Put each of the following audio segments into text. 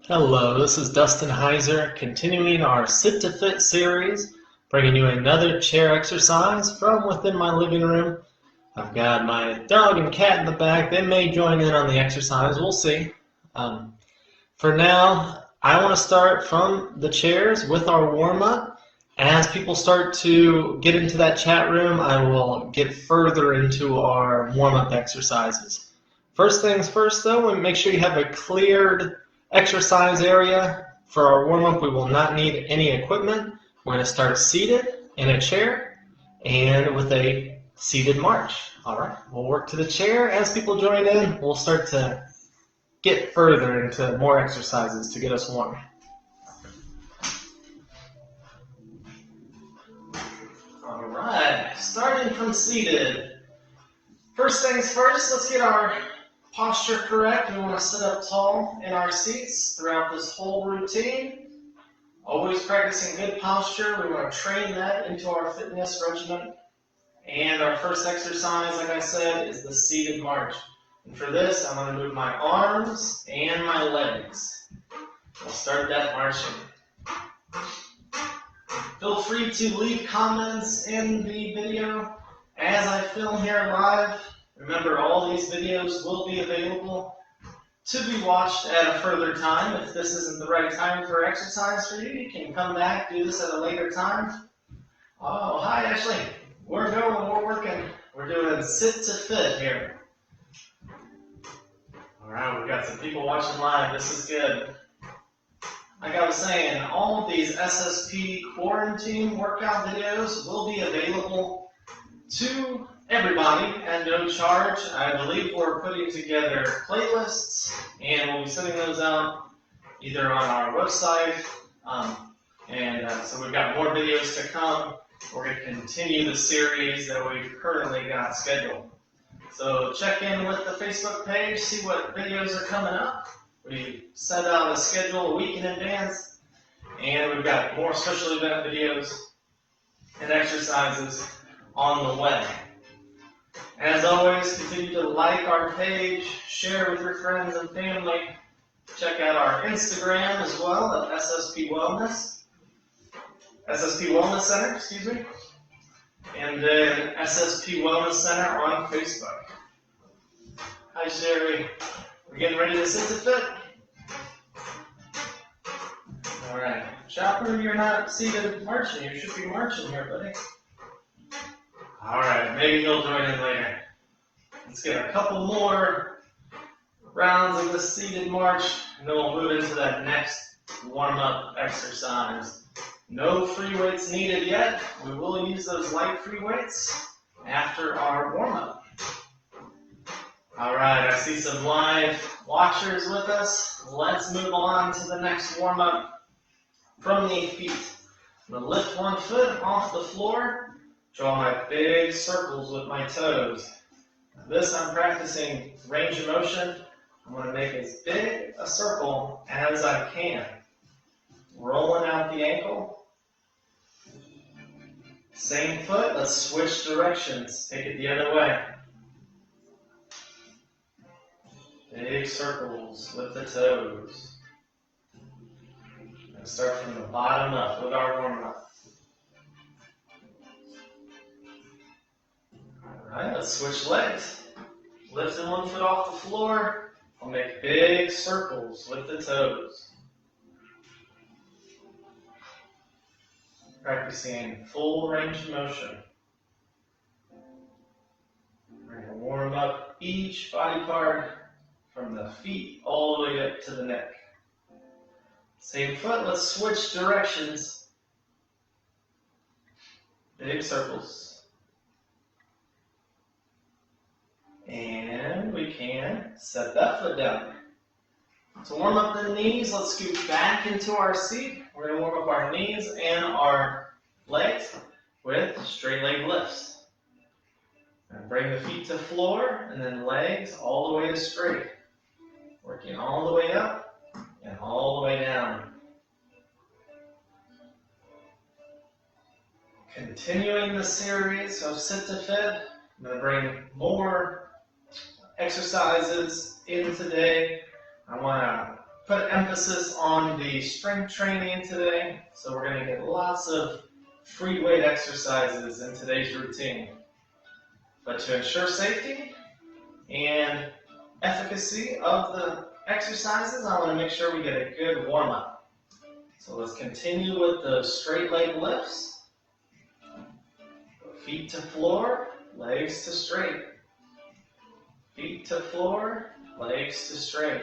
Hello, this is Dustin Heiser, continuing our Sit to Fit series, bringing you another chair exercise from within my living room. I've got my dog and cat in the back. They may join in on the exercise. We'll see. For now, I want to start from the chairs with our warm-up. As people start to get into that chat room, I will get further into our warm-up exercises. First things first, though, make sure you have a cleared exercise area. For our warm-up, we will not need any equipment. We're going to start seated in a chair and with a seated march. All right, we'll work to the chair. As people join in, we'll start to get further into more exercises to get us warm. All right, starting from seated. First things first, let's get our posture correct. We want to sit up tall in our seats throughout this whole routine. Always practicing good posture. We want to train that into our fitness regimen. And our first exercise, like I said, is the seated march. And for this, I'm going to move my arms and my legs. We'll start that marching. Feel free to leave comments in the video as I film here live. Remember, all these videos will be available to be watched at a further time. If this isn't the right time for exercise for you, you can come back, do this at a later time. Oh, hi Ashley. We're going, we're working. We're doing Sit to Fit here. All right, we've got some people watching live. This is good. Like I was saying, all of these SSP quarantine workout videos will be available to everybody at no charge. I believe we're putting together playlists, and we'll be sending those out either on our website, so we've got more videos to come. We're going to continue the series that we've currently got scheduled. So check in with the Facebook page, see what videos are coming up. We send out a schedule a week in advance, and we've got more special event videos and exercises on the way. As always, continue to like our page, share with your friends and family. Check out our Instagram as well at SSP Wellness Center, and then SSP Wellness Center on Facebook. Hi Sherry, we're getting ready to sit to fit. All right, Chopper, you're not seated marching. You should be marching here, buddy. All right, maybe he'll join in later. Let's get a couple more rounds of this seated march, and then we'll move into that next warm-up exercise. No free weights needed yet. We will use those light free weights after our warm-up. All right, I see some live watchers with us. Let's move on to the next warm-up from the feet. I'm going to lift one foot off the floor. Draw my big circles with my toes. This I'm practicing range of motion. I'm going to make as big a circle as I can. Rolling out the ankle. Same foot, let's switch directions. Take it the other way. Big circles with the toes. And start from the bottom up with our warm-up. Alright, let's switch legs. Lifting one foot off the floor. I'll make big circles with the toes. Practicing full range of motion. We're going to warm up each body part from the feet all the way up to the neck. Same foot, let's switch directions. Big circles. And we can set that foot down. To warm up the knees, let's scoot back into our seat. We're going to warm up our knees and our legs with straight leg lifts. And bring the feet to floor and then legs all the way to straight. Working all the way up and all the way down. Continuing the series of Sit to Fit, I'm going to bring more exercises in today. I want to put emphasis on the strength training today, so we're going to get lots of free weight exercises in today's routine. But to ensure safety and efficacy of the exercises, I want to make sure we get a good warm-up. So let's continue with the straight leg lifts. Feet to floor, legs to straight. Feet to floor, legs to straight.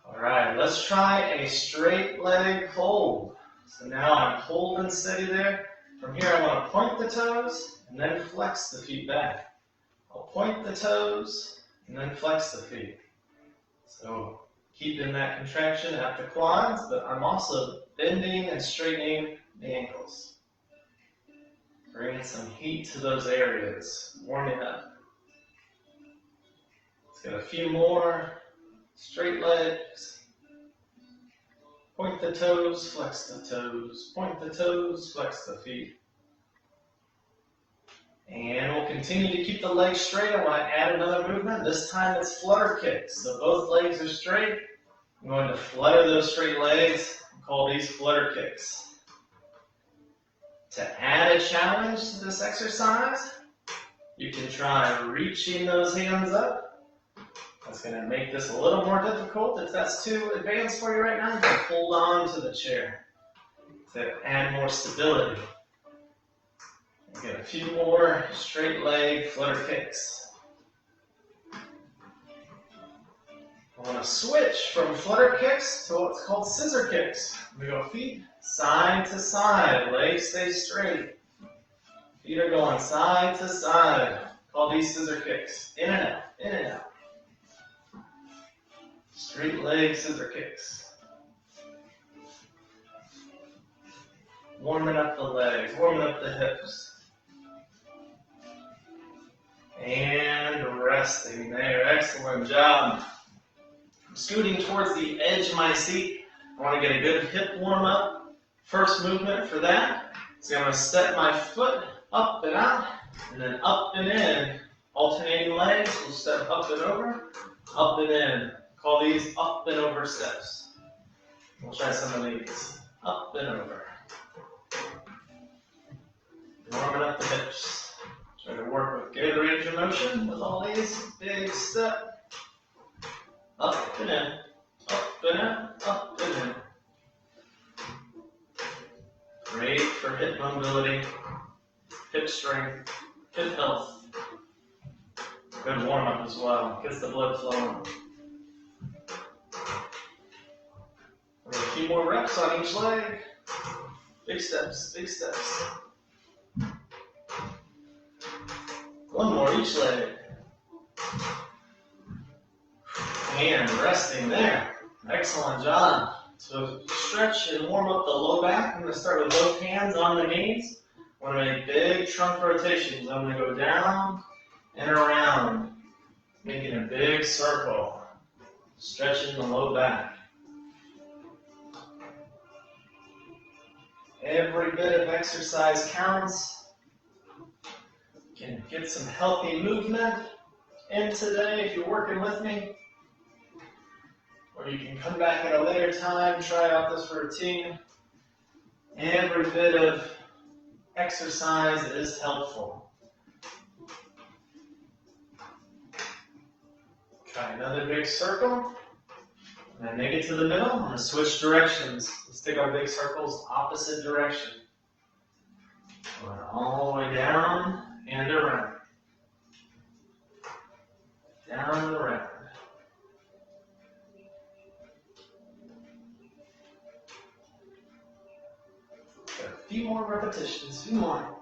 All right, let's try a straight leg hold. So now I'm holding steady there. From here, I want to point the toes and then flex the feet back. I'll point the toes and then flex the feet. So keeping that contraction at the quads, but I'm also bending and straightening the ankles. Bringing some heat to those areas, warming up. Let's get a few more. Straight legs. Point the toes, flex the toes. Point the toes, flex the feet. And we'll continue to keep the legs straight. I want to add another movement. This time it's flutter kicks. So both legs are straight. I'm going to flutter those straight legs and call these flutter kicks. To add a challenge to this exercise, you can try reaching those hands up. That's going to make this a little more difficult. If that's too advanced for you right now, you can hold on to the chair to add more stability. Get a few more straight leg flutter kicks. I want to switch from flutter kicks to what's called scissor kicks. We go feet side to side, legs stay straight. Feet are going side to side. Call these scissor kicks. In and out, in and out. Straight leg scissor kicks. Warming up the legs, warming up the hips. And resting there. Excellent job. I'm scooting towards the edge of my seat. I want to get a good hip warm up. First movement for that. So I'm going to step my foot up and out, and then up and in. Alternating legs. We'll step up and over, up and in. Call these up and over steps. We'll try some of these. Up and over. Warming up the hips. Try to work with good range of motion with all these. Big step. Up and in. Up and in. Up and in. Great for hip mobility, hip strength, hip health. Good warm up as well. Gets the blood flowing. A few more reps on each leg. Big steps, big steps. One more each leg. And resting there. Excellent job. So stretch and warm up the low back. I'm going to start with both hands on the knees. I want to make big trunk rotations. I'm going to go down and around, making a big circle. Stretching the low back. Every bit of exercise counts. You can get some healthy movement in today if you're working with me. Or you can come back at a later time, try out this routine. Every bit of exercise is helpful. Try another big circle. And then make it to the middle. I'm going to switch directions. Let's take our big circles opposite direction. Going all the way down and around. Down and around. Got a few more repetitions, a few more.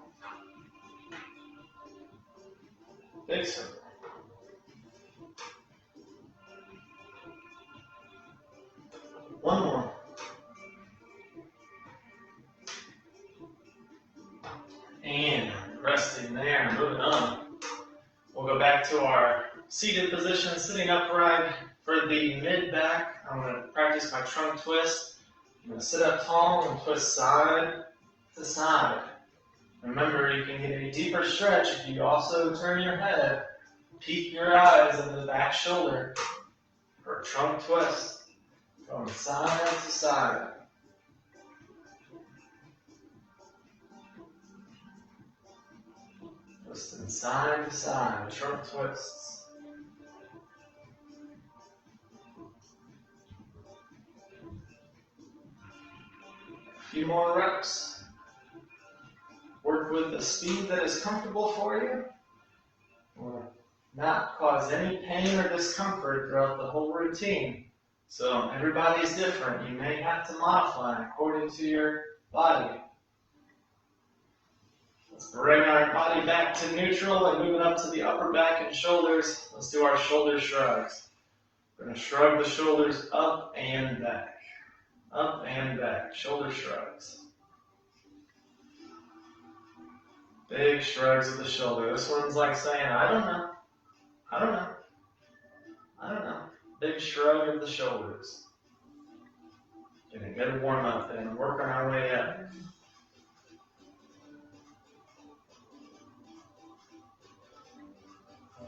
Big circle. One more. And resting there, moving on. We'll go back to our seated position, sitting upright. For the mid-back, I'm going to practice my trunk twist. I'm going to sit up tall and twist side to side. Remember, you can get a deeper stretch if you also turn your head, peek your eyes in the back shoulder. or trunk twist. Going side to side. Twisting side to side, trunk twists. A few more reps. Work with the speed that is comfortable for you. Will not cause any pain or discomfort throughout the whole routine. So everybody's different. You may have to modify according to your body. Let's bring our body back to neutral and move it up to the upper back and shoulders. Let's do our shoulder shrugs. We're going to shrug the shoulders up and back. Up and back. Shoulder shrugs. Big shrugs of the shoulder. This one's like saying, I don't know. I don't know. I don't know. Big shrug of the shoulders. Get a good warm up and work on our way up.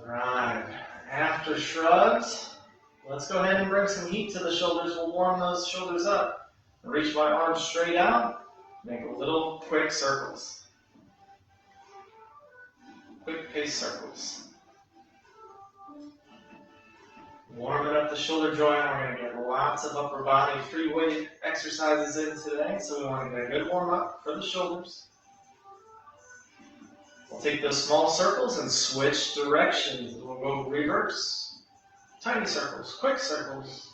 Alright. After shrugs, let's go ahead and bring some heat to the shoulders. We'll warm those shoulders up. Reach my arms straight out. Make little quick circles. Quick pace circles. Warming up the shoulder joint. We're going to get lots of upper body free weight exercises in today. So we want to get a good warm up for the shoulders. We'll take those small circles and switch directions. We'll go reverse. Tiny circles, quick circles.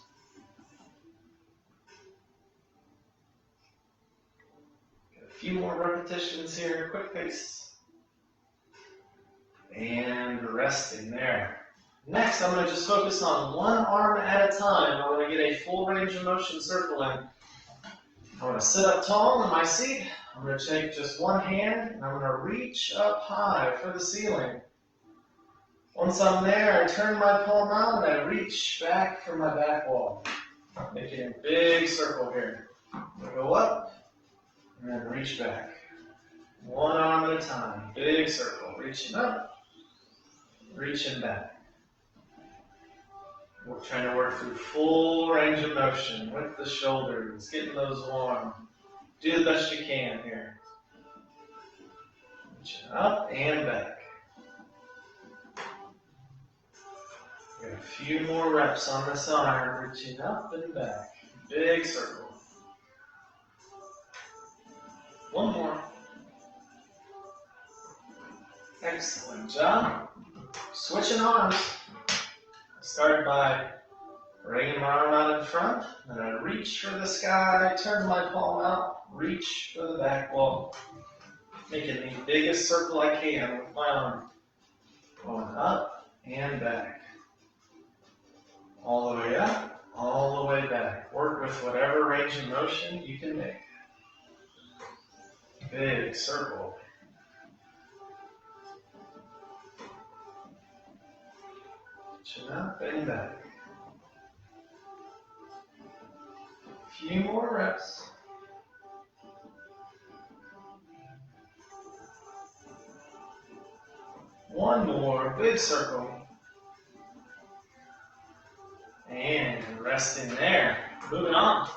Get a few more repetitions here, quick pace. And resting there. Next, I'm going to just focus on one arm at a time. I want to get a full range of motion circle in. I want to sit up tall in my seat. I'm going to take just one hand and I'm going to reach up high for the ceiling. Once I'm there, I turn my palm out and I reach back for my back wall. Making a big circle here. I'm going to go up and then reach back. One arm at a time. Big circle. Reaching up, reaching back. We're trying to work through full range of motion with the shoulders, getting those warm. Do the best you can here. Reaching up and back. Got a few more reps on this arm, reaching up and back. Big circle. One more. Excellent job. Switching arms. Start by bringing my arm out in front, then I reach for the sky, turn my palm out, reach for the back wall. Making the biggest circle I can with my arm. Going up and back. All the way up, all the way back. Work with whatever range of motion you can make. Big circle. Chin up and back. A few more reps. One more, big circle. And resting there. Moving on.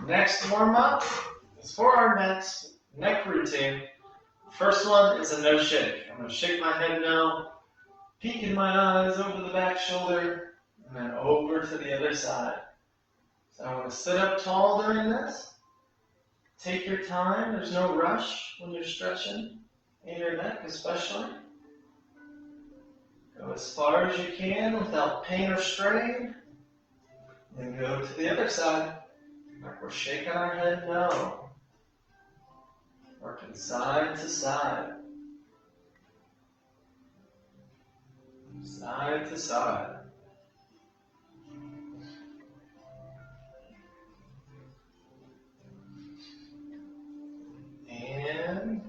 Next warm up is for our next neck routine. First one is a no shake. I'm going to shake my head no. Peeking my eyes over the back shoulder, and then over to the other side. So I want to sit up tall during this. Take your time. There's no rush when you're stretching in your neck, especially. Go as far as you can without pain or strain. Then go to the other side. Like we're shaking our head no. Working side to side. Side to side. And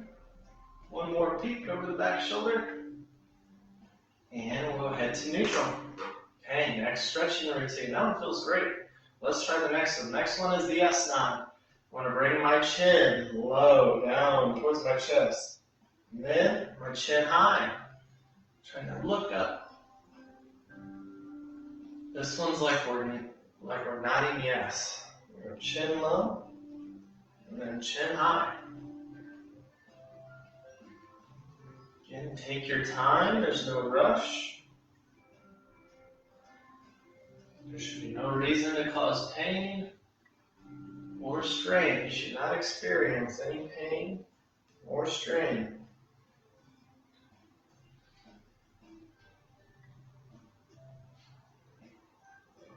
one more peek over the back shoulder. And we'll head to neutral. Okay, next stretching routine. That one feels great. Let's try the next one. Next one is the S nod. I want to bring my chin low down towards my chest. And then my chin high. Trying to look up. This one's like we're nodding yes. We're going chin low, and then chin high. Again, take your time, there's no rush. There should be no reason to cause pain or strain. You should not experience any pain or strain.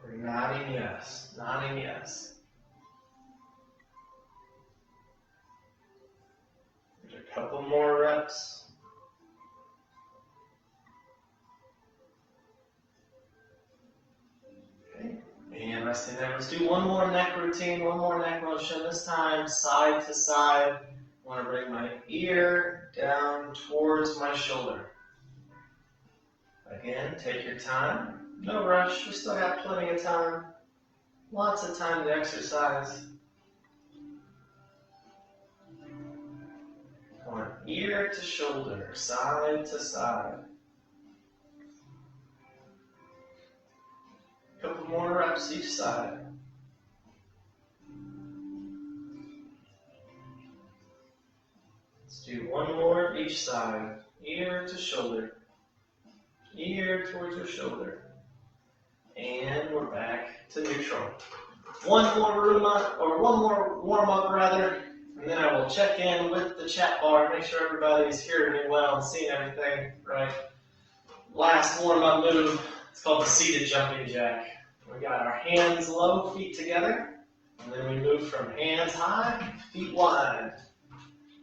We're nodding yes, nodding yes. There's a couple more reps. Okay, and resting there. Let's do one more neck routine, one more neck motion. This time, side to side. I want to bring my ear down towards my shoulder. Again, take your time. No rush. We still have plenty of time. Lots of time to exercise. Going ear to shoulder, side to side. A couple more reps each side. Let's do one more each side. Ear to shoulder. Ear towards your shoulder. And we're back to neutral. One more warm-up rather, and then I will check in with the chat bar, make sure everybody's hearing me well and seeing everything right. Last warm-up move, it's called the seated jumping jack. We got our hands low, feet together, and then we move from hands high, feet wide.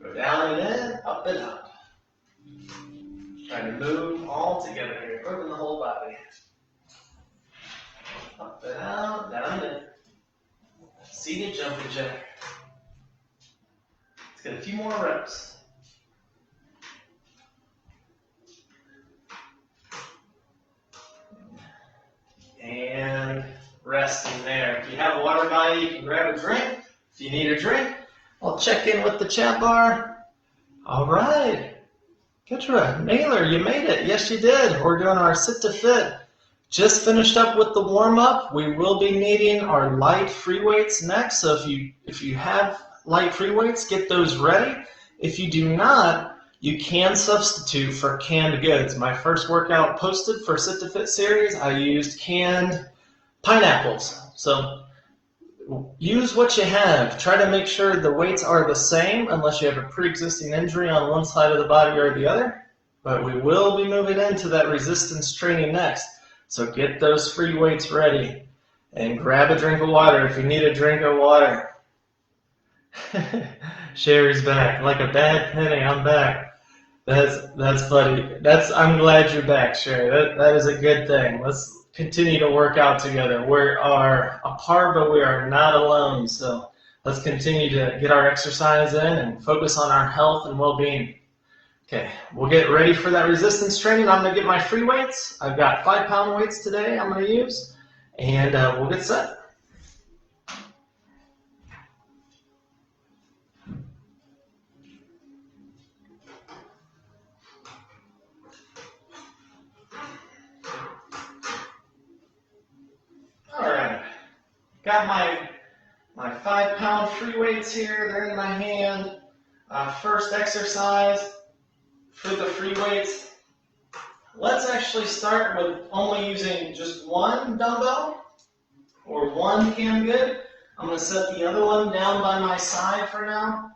Go down and in, up and up. Trying to move all together here, moving the whole body. Up and out, down and in. Seated jumping jack. Let's get a few more reps. And resting there. If you have water by you, you can grab a drink. If you need a drink, I'll check in with the chat bar. All right. Ketra, Naylor, you made it. Yes, you did. We're doing our sit to fit. Just finished up with the warm-up. We will be needing our light free weights next. So if you have light free weights, get those ready. If you do not, you can substitute for canned goods. My first workout posted for Sit to Fit series, I used canned pineapples. So use what you have. Try to make sure the weights are the same unless you have a pre-existing injury on one side of the body or the other. But we will be moving into that resistance training next. So get those free weights ready and grab a drink of water if you need a drink of water. Sherry's back. Like a bad penny, I'm back. That's funny. I'm glad you're back, Sherry. That is a good thing. Let's continue to work out together. We are apart, but we are not alone. So let's continue to get our exercise in and focus on our health and well-being. Okay, we'll get ready for that resistance training. I'm going to get my free weights. I've got 5-pound weights today I'm going to use, and we'll get set. All right, got my 5-pound free weights here. They're in my hand. First exercise for the free weights. Let's actually start with only using just one dumbbell or one canned good. I'm going to set the other one down by my side for now.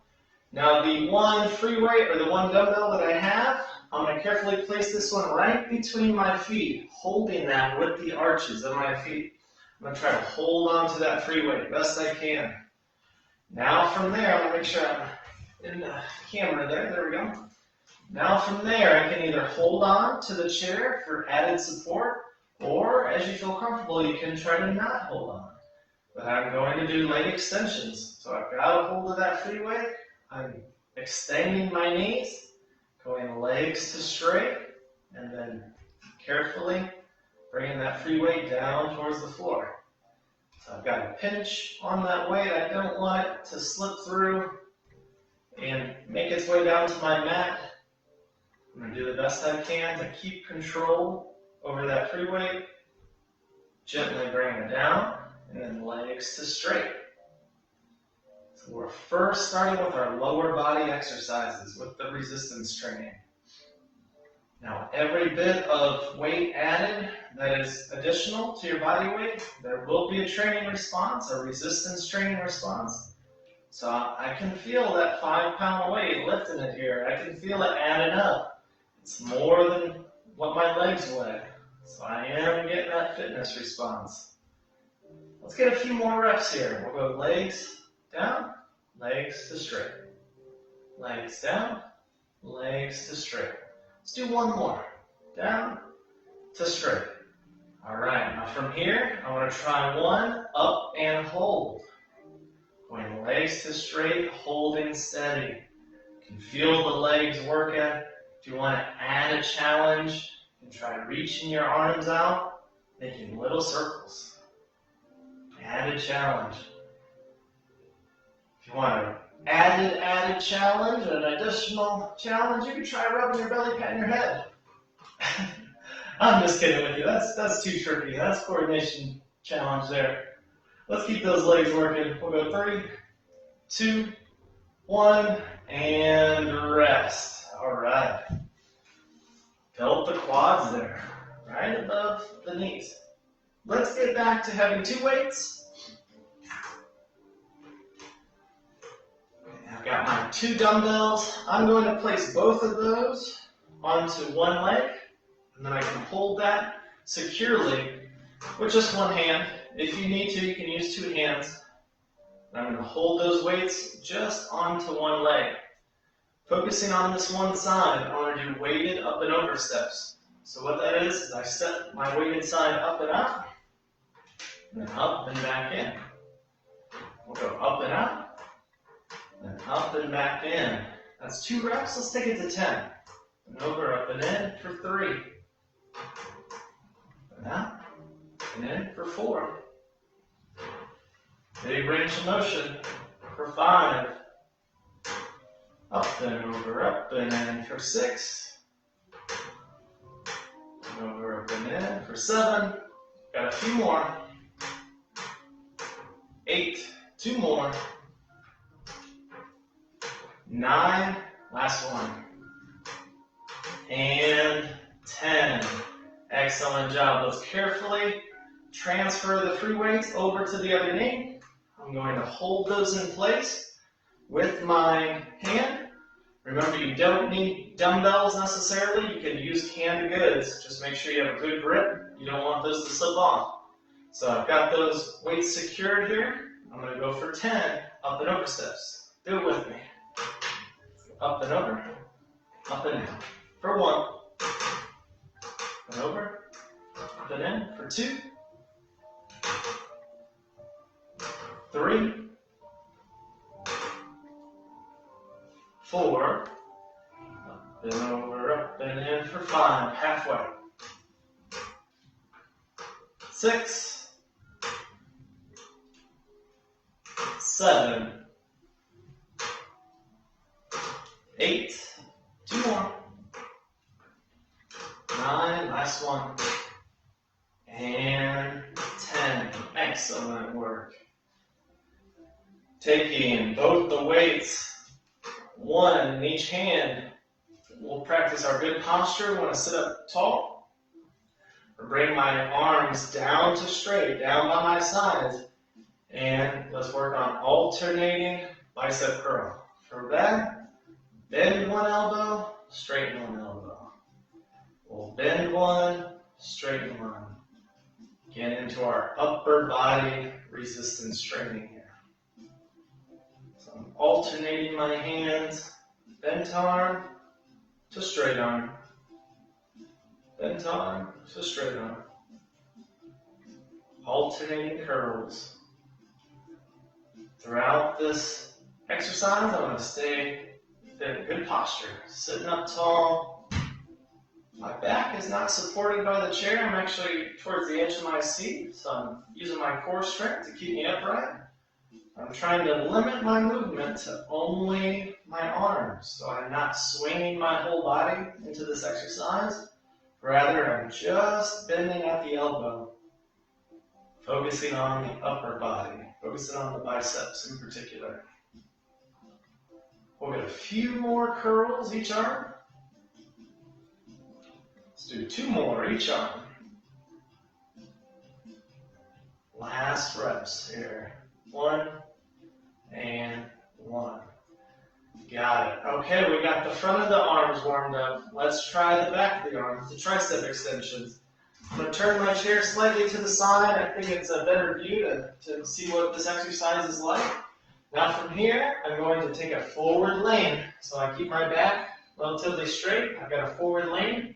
Now the one free weight or the one dumbbell that I have, I'm going to carefully place this one right between my feet, holding that with the arches of my feet. I'm going to try to hold on to that free weight best I can. Now from there, I'm going to make sure I'm in the camera there. There we go. Now from there, I can either hold on to the chair for added support, or as you feel comfortable, you can try to not hold on. But I'm going to do leg extensions. So I've got a hold of that free weight. I'm extending my knees, going legs to straight, and then carefully bringing that free weight down towards the floor. So I've got a pinch on that weight. I don't want it to slip through and make its way down to my mat. I'm going to do the best I can to keep control over that free weight. Gently bring it down, and then legs to straight. So we're first starting with our lower body exercises with the resistance training. Now, every bit of weight added that is additional to your body weight, there will be a training response, a resistance training response. So I can feel that 5-pound weight lifting it here. I can feel it adding up. It's more than what my legs weigh. So I am getting that fitness response. Let's get a few more reps here. We'll go legs down, legs to straight. Legs down, legs to straight. Let's do one more. Down to straight. All right, now from here, I want to try one, up and hold. Going legs to straight, holding steady. You can feel the legs working. If you want to add a challenge, you can try reaching your arms out, making little circles. Add a challenge. If you want an added challenge, an additional challenge, you can try rubbing your belly, patting your head. I'm just kidding with you. That's too tricky. That's coordination challenge there. Let's keep those legs working. We'll go 3, 2, 1, and rest. All right. Felt the quads there, right above the knees. Let's get back to having 2 weights. I've got my 2 dumbbells. I'm going to place both of those onto one leg, and then I can hold that securely with just one hand. If you need to, you can use 2 hands. I'm going to hold those weights just onto one leg. Focusing on this one side, I want to do weighted up and over steps. So what that is I step my weighted side up and out, and then up and back in. We'll go up and out, and up and back in. That's 2 reps. Let's take it to 10. And over, up and in for 3. And out, and in for 4. Big range of motion for 5. Up and over, up and in for 6. And over, up and in for 7. Got a few more. 8. 2 more. 9. Last one. And 10. Excellent job. Let's carefully transfer the free weights over to the other knee. I'm going to hold those in place with my hand. Remember, you don't need dumbbells necessarily. You can use canned goods. Just make sure you have a good grip. You don't want those to slip off. So I've got those weights secured here. I'm going to go for 10 up and over steps. Do it with me. Up and over, up and in. For 1. Up and over, up and in. For 2. 3. 4. Up and over, up and in for 5. Halfway. 6. 7. 8. 2 more. 9. Last one. And 10. Excellent work. Taking both the weights, one in each hand. We'll practice our good posture. We want to sit up tall. Or bring my arms down to straight, down by my sides. And let's work on alternating bicep curl. For that, bend one elbow, straighten one elbow. We'll bend one, straighten one. Get into our upper body resistance training here. So I'm alternating my hands, bent arm to straight arm. Bent arm to straight arm. Alternating curls. Throughout this exercise, I want to stay in good posture. Sitting up tall. My back is not supported by the chair. I'm actually towards the edge of my seat, so I'm using my core strength to keep me upright. I'm trying to limit my movement to only my arms, so I'm not swinging my whole body into this exercise. Rather, I'm just bending at the elbow. focusing on the upper body, focusing on the biceps in particular. We'll get a few more curls each arm. Let's do 2 more each arm. Last reps here. 1 and 1. Got it. Okay, we got the front of the arms warmed up. Let's try the back of the arms, the tricep extensions. I'm going to turn my chair slightly to the side. I think it's a better view to see what this exercise is like. Now from here, I'm going to take a forward lean. So I keep my back relatively straight. I've got a forward lean.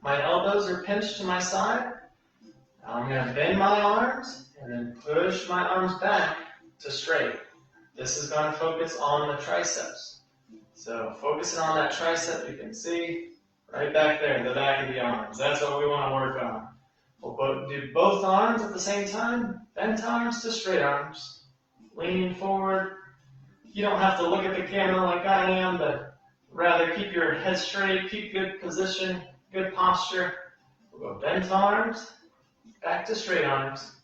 My elbows are pinched to my side. I'm going to bend my arms and then push my arms back to straight. This is going to focus on the triceps. So focusing on that tricep, you can see right back there in the back of the arms. That's what we want to work on. We'll do both arms at the same time. Bent arms to straight arms. Leaning forward. You don't have to look at the camera like I am, but rather keep your head straight, keep good position, good posture. We'll go bent arms, back to straight arms.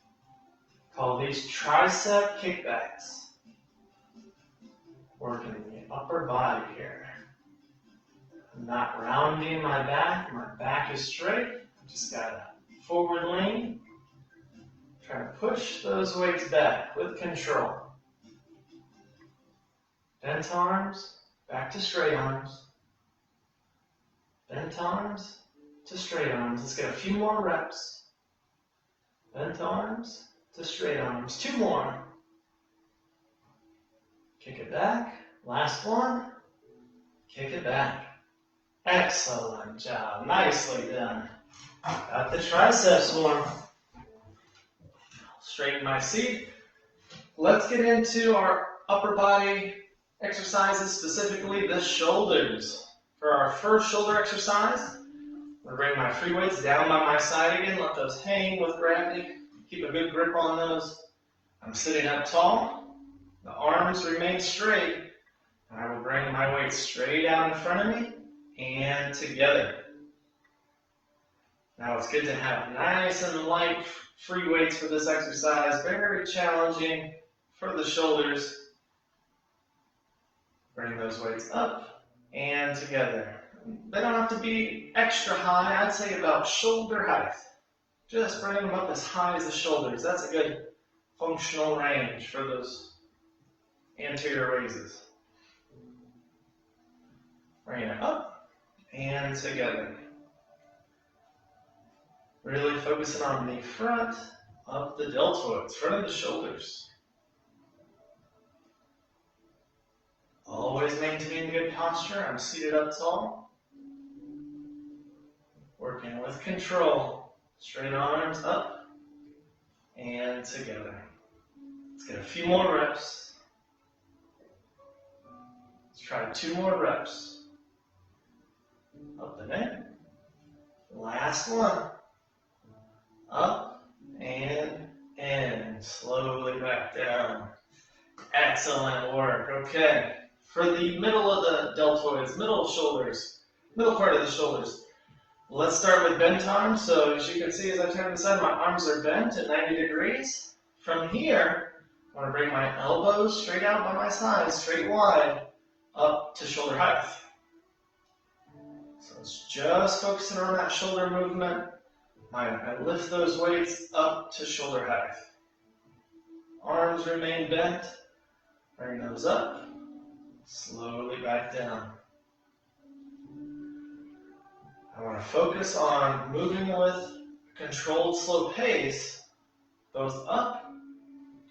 Call these tricep kickbacks. Working the upper body here. I'm not rounding my back is straight. Just got a forward lean. Try to push those weights back with control. Bent arms, back to straight arms. Bent arms to straight arms. Let's get a few more reps. Bent arms to straight arms. 2 more. Kick it back. Last one. Kick it back. Excellent job. Nicely done. Got the triceps warm. Straighten my seat. Let's get into our upper body exercises, specifically the shoulders. For our first shoulder exercise, I'm going to bring my free weights down by my side again. Let those hang with gravity. Keep a good grip on those. I'm sitting up tall. The arms remain straight. I will bring my weight straight out in front of me and together. Now it's good to have nice and light free weights for this exercise. Very challenging for the shoulders. Bring those weights up and together. They don't have to be extra high. I'd say about shoulder height. Just bring them up as high as the shoulders. That's a good functional range for those anterior raises. Bring it up and together. Really focusing on the front of the deltoids, front of the shoulders. Always maintaining good posture. I'm seated up tall. Working with control. Straight arms up and together. Let's get a few more reps. Let's try 2 more reps. Up and in. Last one. Up and in. Slowly back down. Excellent work. Okay. For the middle of the deltoids, middle shoulders, middle part of the shoulders, let's start with bent arms. So as you can see, as I turn this side, my arms are bent at 90 degrees. From here, I want to bring my elbows straight out by my sides, straight wide, up to shoulder height. So it's just focusing on that shoulder movement. I lift those weights up to shoulder height. Arms remain bent. Bring those up. Slowly back down. I want to focus on moving with a controlled, slow pace, both up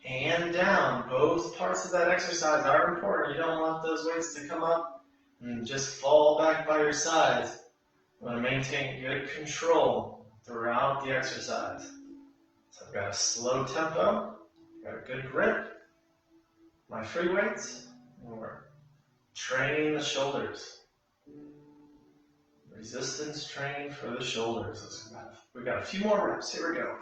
and down. Both parts of that exercise are important. You don't want those weights to come up and just fall back by your sides. You want to maintain good control throughout the exercise. So I've got a slow tempo, got a good grip, my free weights, and we're training the shoulders. Resistance training for the shoulders. We've got a few more reps. Here we go.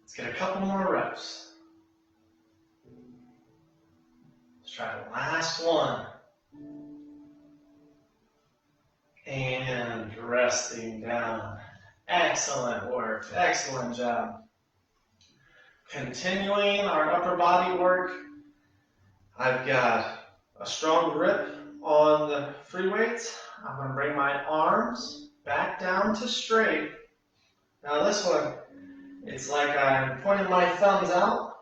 Let's get a couple more reps. Let's try the last one. And resting down. Excellent work, excellent job. Continuing our upper body work, I've got a strong grip on the free weights. I'm going to bring my arms back down to straight. Now this one, it's like I'm pointing my thumbs out.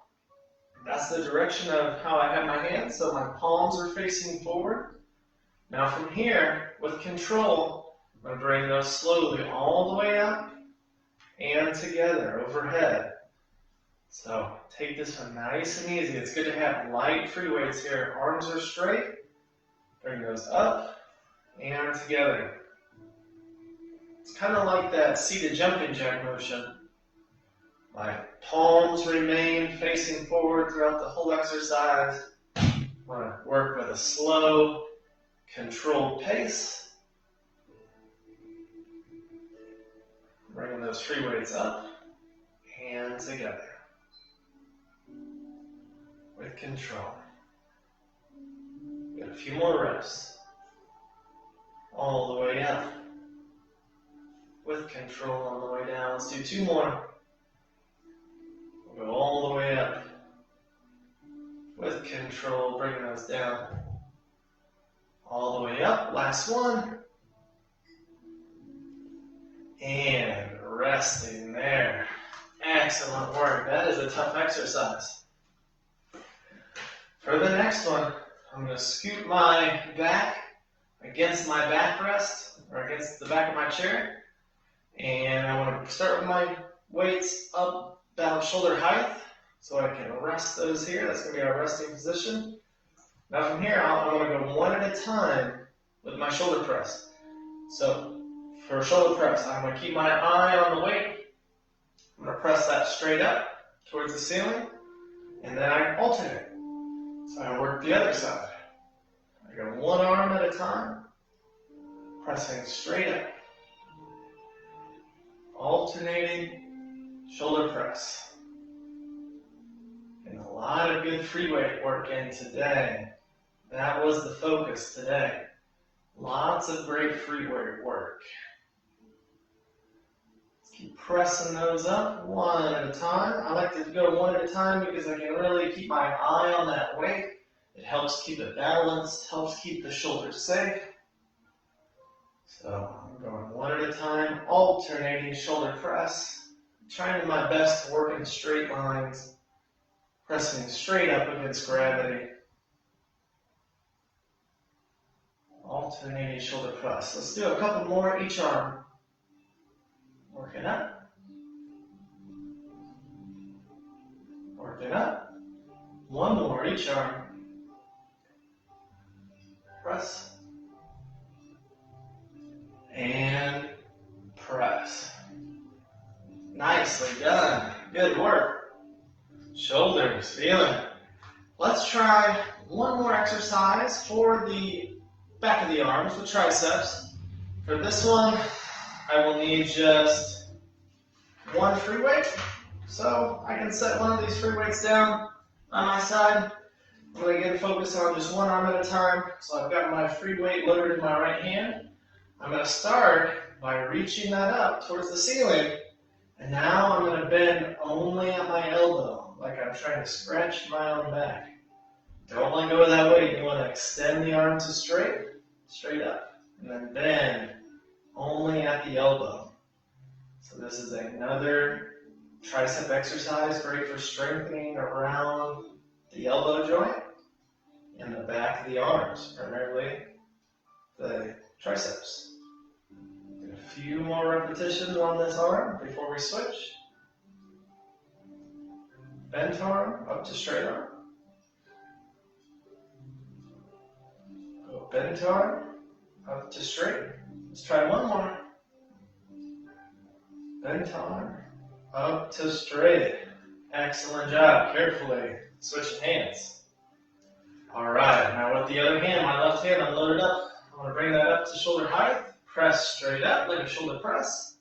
That's the direction of how I have my hands, so my palms are facing forward. Now from here, with control, I'm going to bring those slowly all the way up and together overhead. So take this one nice and easy. It's good to have light free weights here. Arms are straight. Bring those up and together. It's kind of like that seated jumping jack motion. My palms remain facing forward throughout the whole exercise. I want to work with a slow, controlled pace. Bringing those free weights up and together. With control. Got a few more reps. All the way up. With control on the way down. Let's do 2 more. We'll go all the way up. With control, bring those down. All the way up. Last one. And resting there. Excellent work. That is a tough exercise. For the next one, I'm going to scoot my back against my backrest, or against the back of my chair. And I want to start with my weights up about shoulder height, so I can rest those here. That's going to be our resting position. Now from here, I'm going to go one at a time with my shoulder press. So for shoulder press, I'm going to keep my eye on the weight. I'm going to press that straight up towards the ceiling, and then I alternate. So I work the other side. I go one arm at a time, pressing straight up. Alternating shoulder press. And a lot of good free weight work in today. That was the focus today. Lots of great free weight work. Let's keep pressing those up one at a time. I like to go one at a time because I can really keep my eye on that weight. It helps keep it balanced, helps keep the shoulders safe. So I'm going one at a time, alternating shoulder press. Trying my best to work in straight lines, pressing straight up against gravity. Alternating shoulder press. Let's do a couple more each arm. Working up. Working up. One more each arm. Press. And press. Nicely done. Good work. Shoulders, feeling it. Let's try one more exercise for the back of the arms with triceps. For this one, I will need just one free weight. So I can set one of these free weights down on my side. I'm going to again focus on just one arm at a time. So I've got my free weight loaded in my right hand. I'm going to start by reaching that up towards the ceiling. And now I'm going to bend only at my elbow, like I'm trying to stretch my own back. Don't let go of that weight. You want to extend the arm to straight up, and then bend only at the elbow. So this is another tricep exercise, great for strengthening around the elbow joint and the back of the arms, primarily the triceps. A few more repetitions on this arm before we switch. Bent arm up to straight arm. Go bent arm up to straight. Let's try one more. Bent arm up to straight. Excellent job. Carefully switching hands. All right, now with the other hand, my left hand, I'm loaded up. I'm going to bring that up to shoulder height. Press straight up like a shoulder press.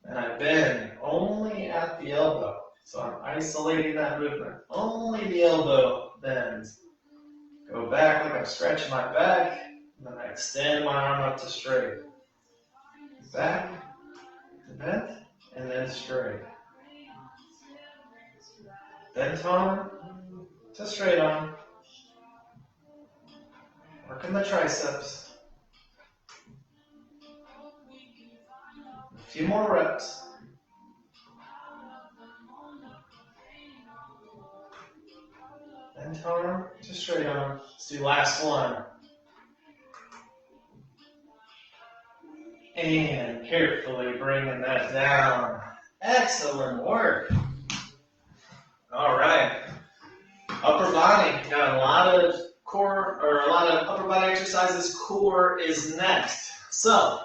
And I bend only at the elbow. So I'm isolating that movement. Only the elbow bends. Go back like I'm stretching my back. And then I extend my arm up to straight. Back. bent, and then straight. Bent arm to straight arm. Working the triceps. A few more reps. Bent arm to straight arm. Let's do last one. And carefully bringing that down. Excellent work. All right. Upper body. Got a lot of core, or a lot of upper body exercises. Core is next. So,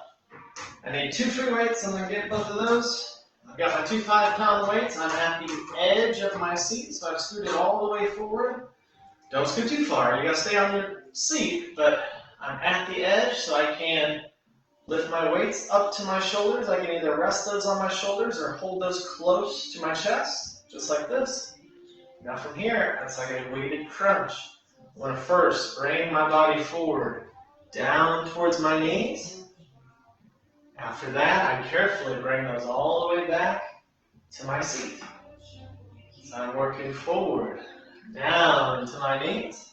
I need 2 free weights. I'm going to get both of those. I've got my 2 5-pound weights. I'm at the edge of my seat, so I've scooted all the way forward. Don't scoot too far. You got to stay on your seat, but I'm at the edge, so I can lift my weights up to my shoulders. I can either rest those on my shoulders or hold those close to my chest, just like this. Now from here, it's like a weighted crunch. I'm going to first bring my body forward, down towards my knees. After that, I carefully bring those all the way back to my seat. So I'm working forward, down into my knees,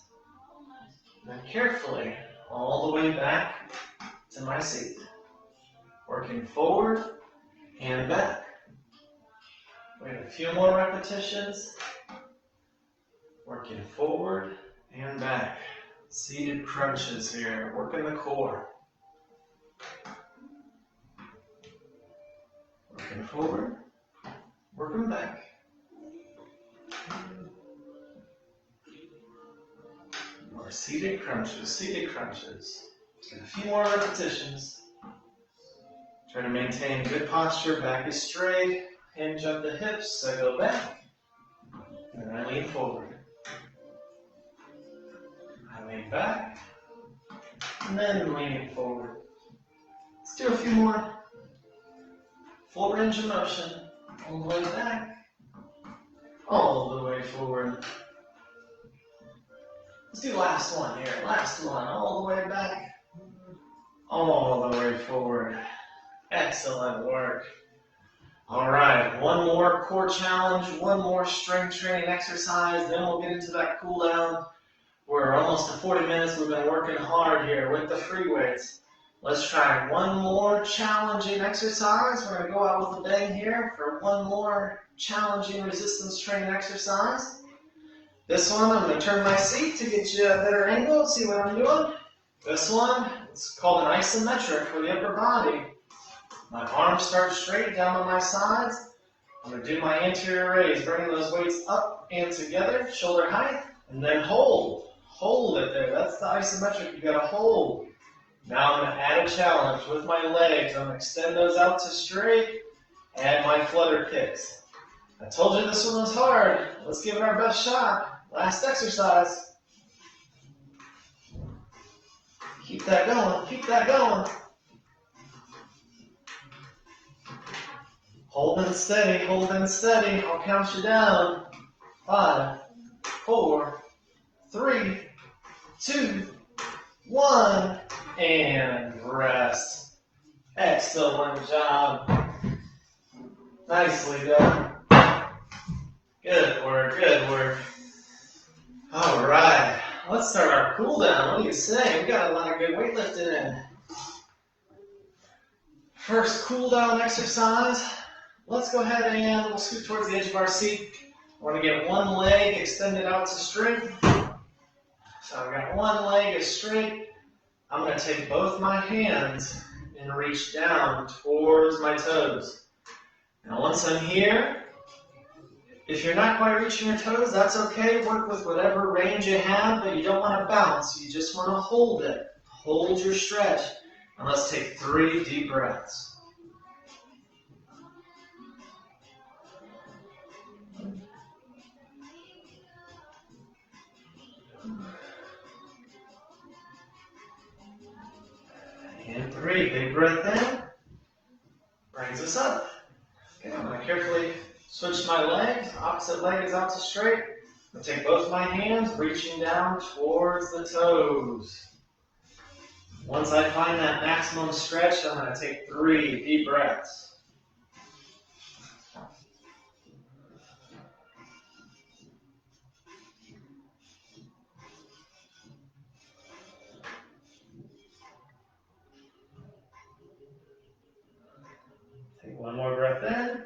and then carefully all the way back to my seat. Working forward and back. We have a few more repetitions. Working forward and back. Seated crunches here, working the core. Working forward, working back. More seated crunches, seated crunches. And a few more repetitions. Try to maintain good posture, back is straight, hinge up the hips, I go back, and then I lean forward. I lean back, and then leaning forward. Let's do a few more. Full range of motion, all the way back, all the way forward. Let's do last one here, last one, all the way back, all the way forward. Excellent work. All right, one more core challenge, one more strength training exercise, then we'll get into that cool down. We're almost to 40 minutes. We've been working hard here with the free weights. Let's try one more challenging exercise. We're going to go out with a bang here for one more challenging resistance training exercise. This one, I'm going to turn my seat to get you a better angle, see what I'm doing. This one, it's called an isometric for the upper body. My arms start straight down on my sides. I'm going to do my anterior raise, bringing those weights up and together, shoulder height, and then hold. Hold it there. That's the isometric. You got to hold. Now I'm going to add a challenge with my legs. I'm going to extend those out to straight, add my flutter kicks. I told you this one was hard. Let's give it our best shot. Last exercise. Keep that going. Keep that going. Holding steady, holding steady. I'll count you down. 5, 4, 3, 2, 1, and rest. Excellent job. Nicely done. Good work, good work. All right, let's start our cool down. What do you say? We got a lot of good weightlifting in. First cool down exercise. Let's go ahead and we'll scoot towards the edge of our seat. I want to get one leg extended out to straight. So I've got one leg is straight. I'm going to take both my hands and reach down towards my toes. Now once I'm here, if you're not quite reaching your toes, that's okay. Work with whatever range you have, but you don't want to bounce. You just want to hold it. Hold your stretch. And let's take 3 deep breaths. And 3, big breath in, brings us up. Okay, I'm going to carefully switch my legs. Opposite leg is out to straight. I'm going to take both my hands, reaching down towards the toes. Once I find that maximum stretch, I'm going to take 3 deep breaths. One more breath in.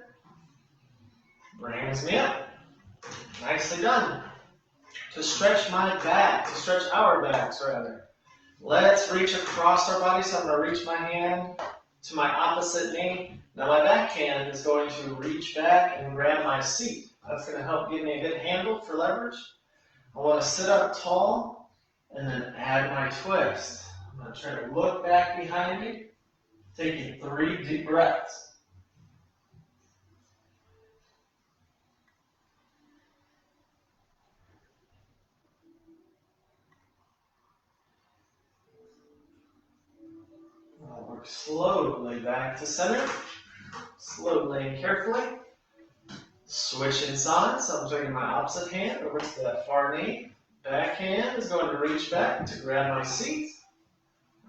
Brings me up. Nicely done. To stretch my back, to stretch our backs rather. Let's reach across our body. So I'm going to reach my hand to my opposite knee. Now my back hand is going to reach back and grab my seat. That's going to help give me a good handle for leverage. I want to sit up tall and then add my twist. I'm going to try to look back behind me, taking 3 deep breaths. I'll work slowly back to center, slowly and carefully. Switching sides, so I'm taking my opposite hand over to that far knee. Back hand is going to reach back to grab my seat.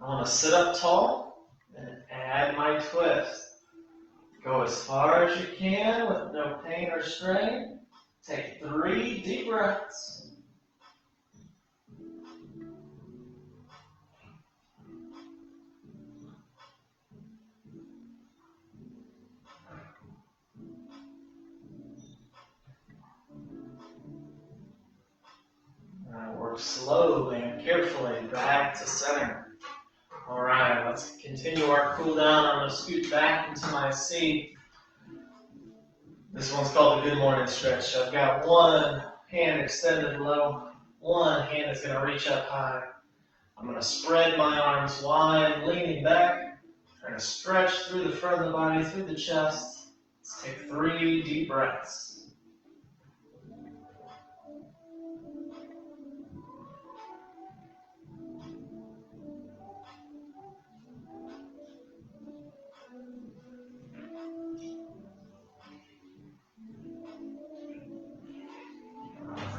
I want to sit up tall and add my twist. Go as far as you can with no pain or strain. Take 3 deep breaths. Work slowly and carefully back to center. All right, let's continue our cool down. I'm going to scoot back into my seat. This one's called the good morning stretch. I've got one hand extended low. One hand is going to reach up high. I'm going to spread my arms wide, leaning back. Trying to stretch through the front of the body, through the chest. Let's take 3 deep breaths.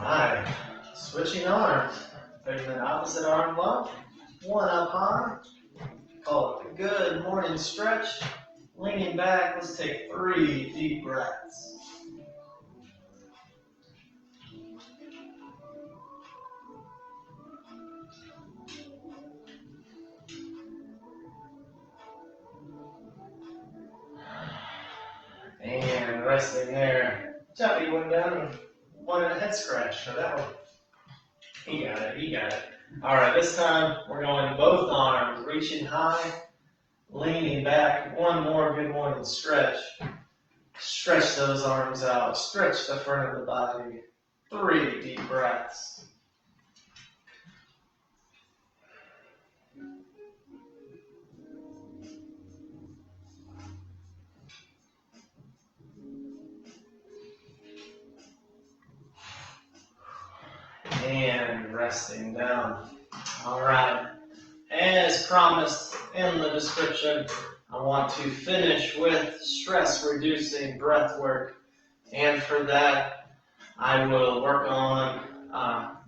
Alright, switching arms. Taking the opposite arm low, one up high. Call it the good morning stretch. Leaning back, let's take 3 deep breaths. And resting there. Chappie went down and wanted a head scratch for that one. He got it, he got it. All right, this time we're going both arms, reaching high, leaning back. One more good morning stretch. Stretch those arms out, stretch the front of the body. 3 deep breaths. And resting down. All right. As promised in the description, I want to finish with stress-reducing breath work. And for that, I will work on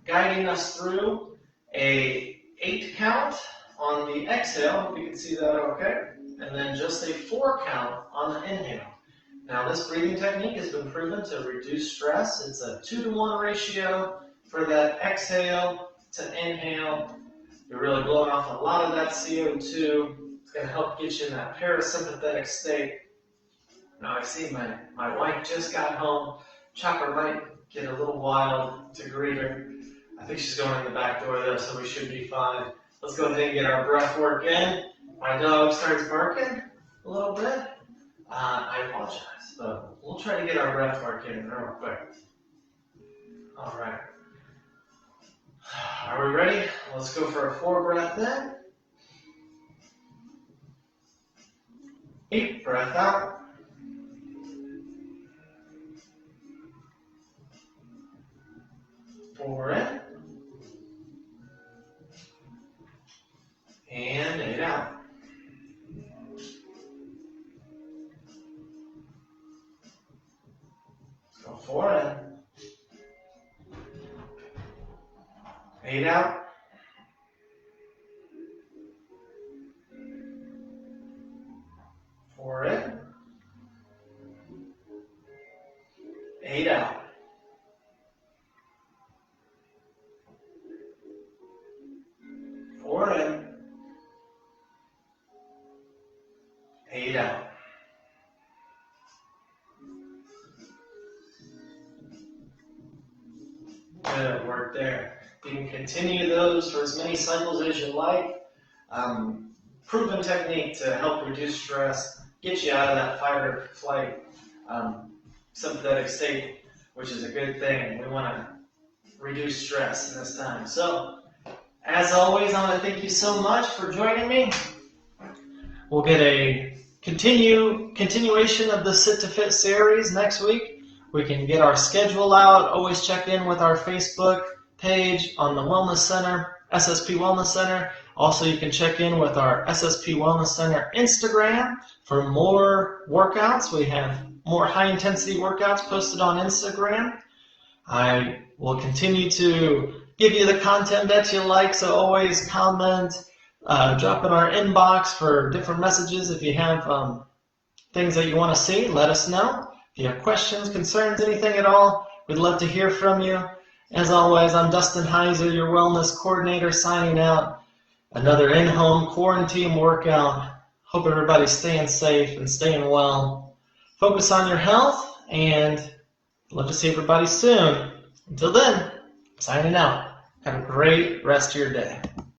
guiding us through a 8 count on the exhale. Hope you can see that okay. And then just a 4 count on the inhale. Now, this breathing technique has been proven to reduce stress. It's a 2-to-1 ratio for that exhale to inhale. You're really blowing off a lot of that CO2. It's going to help get you in that parasympathetic state. Now, I see my wife just got home. Chopper might get a little wild to greet her. I think she's going in the back door though, so we should be fine. Let's go ahead and get our breath work in. My dog starts barking a little bit. I apologize, but we'll try to get our breath work in real quick. All right. Are we ready? Let's go for a 4 breath in. Deep breath out. Four in. And 8 out. Let's go 4 in. 8 out. 4 in. 8 out. 4 in. 8 out. continue those for as many cycles as you like. Proven technique to help reduce stress, get you out of that fight or flight sympathetic state, which is a good thing. We want to reduce stress in this time. So, as always, I want to thank you so much for joining me. We'll get a continuation of the Sit to Fit series next week. We can get our schedule out. Always check in with our Facebook page on the Wellness Center, SSP Wellness Center. Also, you can check in with our SSP Wellness Center Instagram for more workouts. We have more high-intensity workouts posted on Instagram. I will continue to give you the content that you like, so always comment, drop in our inbox for different messages. If you have things that you want to see, let us know. If you have questions, concerns, anything at all, we'd love to hear from you. As always, I'm Dustin Heiser, your wellness coordinator, signing out. Another in-home quarantine workout. Hope everybody's staying safe and staying well. Focus on your health, and love to see everybody soon. Until then, signing out. Have a great rest of your day.